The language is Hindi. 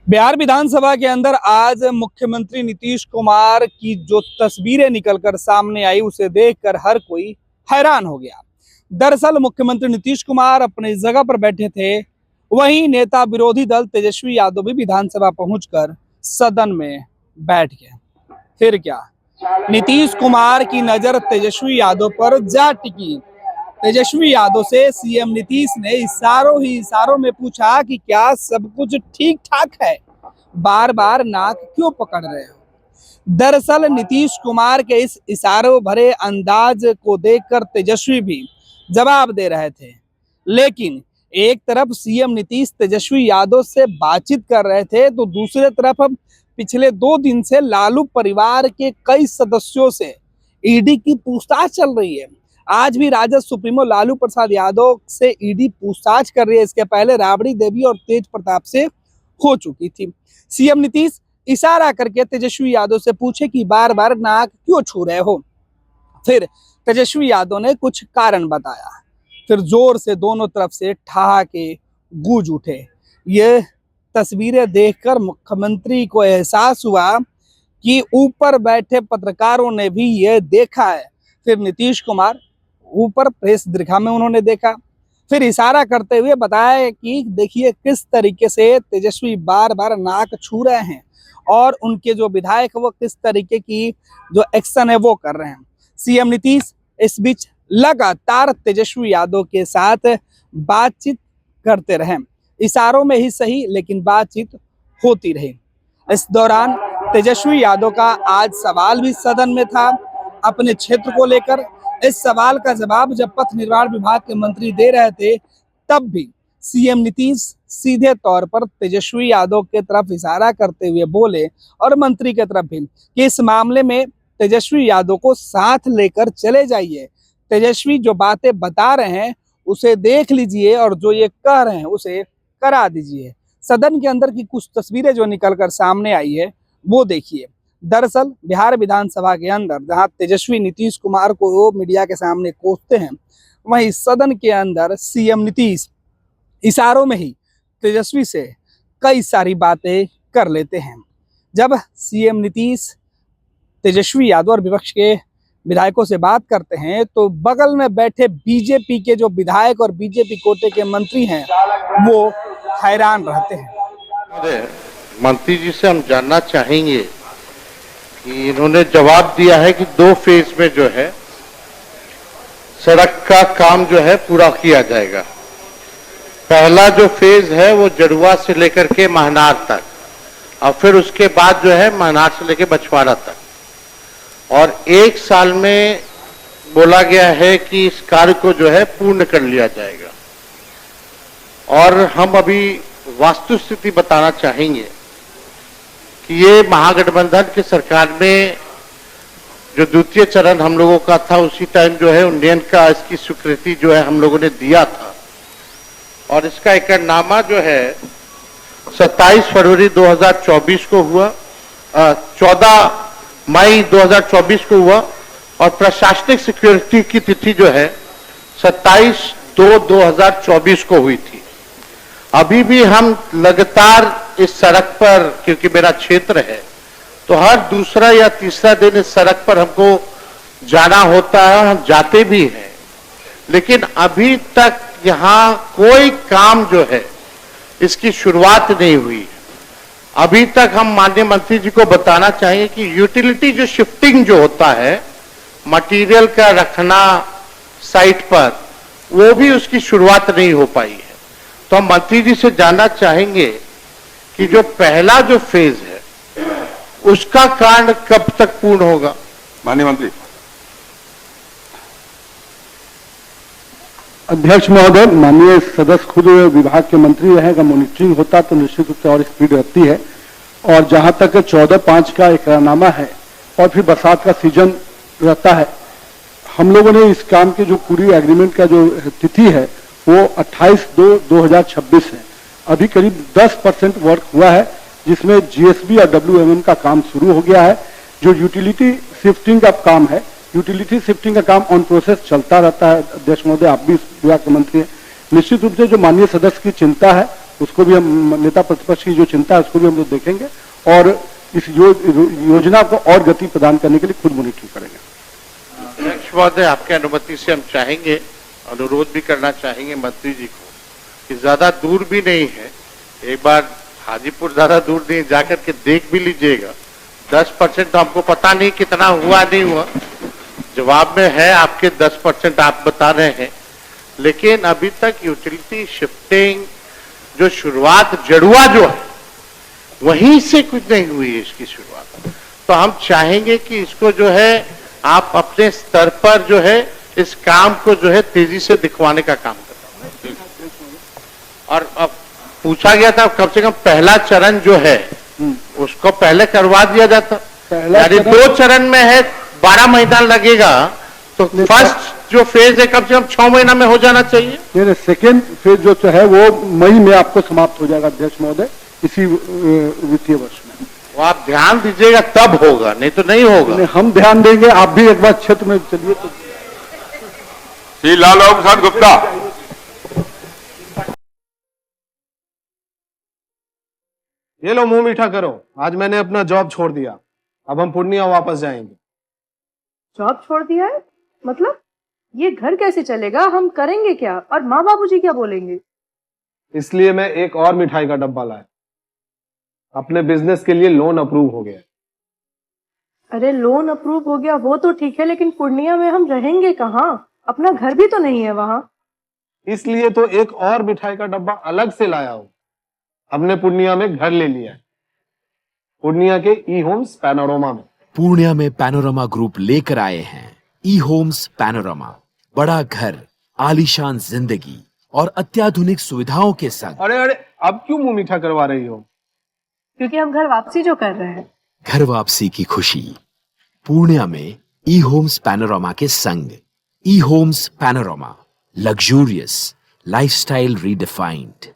बिहार विधानसभा के अंदर आज मुख्यमंत्री नीतीश कुमार की जो तस्वीरें निकलकर सामने आई उसे देखकर हर कोई हैरान हो गया। दरअसल मुख्यमंत्री नीतीश कुमार अपनी जगह पर बैठे थे, वहीं नेता विरोधी दल तेजस्वी यादव भी विधानसभा पहुंचकर सदन में बैठ गए। फिर क्या, नीतीश कुमार की नजर तेजस्वी यादव पर जा टिकी। तेजस्वी यादव से सीएम नीतीश ने इशारों में पूछा कि क्या सब कुछ ठीक ठाक है, बार बार नाक क्यों पकड़ रहे हो। दरअसल नीतीश कुमार के इस इशारों भरे अंदाज को देखकर तेजस्वी भी जवाब दे रहे थे, लेकिन एक तरफ सीएम नीतीश तेजस्वी यादव से बातचीत कर रहे थे तो दूसरे तरफ पिछले 2 दिन से लालू परिवार के कई सदस्यों से ईडी की पूछताछ चल रही है। आज भी राजद सुप्रीमो लालू प्रसाद यादव से ईडी पूछताछ कर रही है। इसके पहले राबड़ी देवी और तेज प्रताप से हो चुकी थी। सीएम नीतीश इशारा करके तेजस्वी यादव से पूछे कि बार बार नाक क्यों छू रहे हो। फिर तेजस्वी यादव ने कुछ कारण बताया, फिर जोर से दोनों तरफ से ठहाके गूंज उठे। ये तस्वीरें देखकर मुख्यमंत्री को एहसास हुआ कि ऊपर बैठे पत्रकारों ने भी ये देखा है। फिर नीतीश कुमार ऊपर प्रेस दीर्घा में उन्होंने देखा, फिर इशारा करते हुए बताया कि देखिए किस तरीके से तेजस्वी बार बार नाक छू रहे हैं और उनके जो विधायक वो किस तरीके की जो एक्शन है वो कर रहे हैं। सीएम नीतीश इस बीच लगातार तेजस्वी यादव के साथ बातचीत करते रहे, इशारों में ही सही लेकिन बातचीत होती रही। इस दौरान तेजस्वी यादव का आज सवाल भी सदन में था अपने क्षेत्र को लेकर। इस सवाल का जवाब जब पथ निर्माण विभाग के मंत्री दे रहे थे तब भी सीएम नीतीश सीधे तौर पर तेजस्वी यादव के तरफ इशारा करते हुए बोले और मंत्री के तरफ भी कि इस मामले में तेजस्वी यादव को साथ लेकर चले जाइए। तेजस्वी जो बातें बता रहे हैं उसे देख लीजिए और जो ये कह रहे हैं उसे करा दीजिए। सदन के अंदर की कुछ तस्वीरें जो निकलकर सामने आई है वो देखिए। दरअसल बिहार विधानसभा के अंदर जहां तेजस्वी नीतीश कुमार को मीडिया के सामने कोसते हैं, वहीं सदन के अंदर सीएम नीतीश इशारों में ही तेजस्वी से कई सारी बातें कर लेते हैं। जब सीएम नीतीश तेजस्वी यादव और विपक्ष के विधायकों से बात करते हैं तो बगल में बैठे बीजेपी के जो विधायक और बीजेपी कोटे के मंत्री हैं वो हैरान रहते हैं। मंत्री जी से हम जानना चाहेंगे कि इन्होंने जवाब दिया है कि 2 फेज में जो है सड़क का काम जो है पूरा किया जाएगा। पहला जो फेज है वो जड़ुआ से लेकर के महनार तक और फिर उसके बाद जो है महनार से लेकर बछवाड़ा तक, और 1 साल में बोला गया है कि इस कार्य को जो है पूर्ण कर लिया जाएगा। और हम अभी वास्तुस्थिति बताना चाहेंगे कि ये महागठबंधन की सरकार में जो द्वितीय चरण हम लोगों का था उसी टाइम जो है उन्नयन का इसकी स्वीकृति जो है हम लोगों ने दिया था, और इसका एकड़नामा जो है 27 फरवरी 2024 को हुआ, 14 मई 2024 को हुआ, और प्रशासनिक स्वीकृति की तिथि जो है 27/2/2024 को हुई थी। अभी भी हम लगातार इस सड़क पर, क्योंकि मेरा क्षेत्र है तो हर दूसरा या तीसरा दिन इस सड़क पर हमको जाना होता है, हम जाते भी हैं, लेकिन अभी तक यहाँ कोई काम जो है इसकी शुरुआत नहीं हुई। अभी तक हम माननीय मंत्री जी को बताना चाहिए कि यूटिलिटी जो शिफ्टिंग जो होता है, मटेरियल का रखना साइट पर, वो भी उसकी शुरुआत नहीं हो पाई है। तो हम मंत्री जी से जानना चाहेंगे कि जो पहला जो फेज है उसका कार्य कब तक पूर्ण होगा। माननीय मंत्री। अध्यक्ष महोदय, माननीय सदस्य खुद विभाग के मंत्री रहेगा, मॉनिटरिंग होता तो निश्चित रूप से और स्पीड रहती है। और जहां तक 14/5 का एकरारनामा है और फिर बरसात का सीजन रहता है, हम लोगों ने इस काम की जो पूरी एग्रीमेंट का जो तिथि है वो 28/2/2026 है। अभी करीब 10% वर्क हुआ है, जिसमें जीएसबी और डब्ल्यूएमएम का काम शुरू हो गया है। जो यूटिलिटी शिफ्टिंग का काम है, यूटिलिटी शिफ्टिंग का काम ऑन प्रोसेस चलता रहता है। अध्यक्ष महोदय, आप भी विभाग के मंत्री हैं, निश्चित रूप से जो माननीय सदस्य की चिंता है उसको भी हम नेता प्रतिपक्ष की जो चिंता है उसको भी हम लोग देखेंगे और इस योजना को और गति प्रदान करने के लिए खुद मॉनिटरिंग करेंगे। अध्यक्ष महोदय, आपके अनुमति से हम चाहेंगे, अनुरोध भी करना चाहेंगे मंत्री जी को कि ज्यादा दूर भी नहीं है, एक बार हाजीपुर ज्यादा दूर नहीं, जाकर के देख भी लीजिएगा। 10% तो हमको पता नहीं कितना हुआ नहीं हुआ, जवाब में है आपके 10% आप बता रहे हैं, लेकिन अभी तक यूटिलिटी शिफ्टिंग जो शुरुआत जड़ुआ जो है वहीं से कुछ नहीं हुई है इसकी शुरुआत। तो हम चाहेंगे कि इसको जो है आप अपने स्तर पर जो है इस काम को जो है तेजी से दिखवाने का काम करें। और अब पूछा गया था कम से कम पहला चरण जो है उसको पहले करवा दिया जाता, यानी 2 चरण में है 12 महीना लगेगा, तो फर्स्ट जो फेज है कम से कम 6 महीना में हो जाना चाहिए। नहीं, सेकेंड फेज जो है वो मई में आपको समाप्त हो जाएगा अध्यक्ष महोदय, इसी वित्तीय वर्ष में। वो आप ध्यान दीजिएगा तब होगा, नहीं तो नहीं होगा। हम ध्यान देंगे, आप भी एक बार क्षेत्र में चलिए। तो श्री लालबाबू प्रसाद गुप्ता। ये लो मुंह मीठा करो, आज मैंने अपना जॉब छोड़ दिया, अब हम पूर्णिया वापस जाएंगे। जॉब छोड़ दिया है? मतलब ये घर कैसे चलेगा, हम करेंगे क्या और माँ बाबूजी क्या बोलेंगे? इसलिए मैं एक और मिठाई का डब्बा लाया, अपने बिजनेस के लिए लोन अप्रूव हो गया। अरे लोन अप्रूव हो गया वो तो ठीक है, लेकिन पूर्णिया में हम रहेंगे कहाँ? अपना घर भी तो नहीं है वहाँ। इसलिए तो एक और मिठाई का डब्बा अलग से लाया हूं, हमने पूर्णिया में घर ले लिया है, पूर्णिया के ई होम्स पैनोरमा में। पूर्णिया में पैनोरमा ग्रुप लेकर आए हैं ई होम्स पैनोरमा, बड़ा घर, आलीशान जिंदगी और अत्याधुनिक सुविधाओं के संग। अरे अरे, अब क्यों मुंह मीठा करवा रही हो? क्योंकि हम घर वापसी जो कर रहे हैं। घर वापसी की खुशी पूर्णिया में ई होम्स पैनोरमा के संग। E homes panorama, luxurious lifestyle redefined.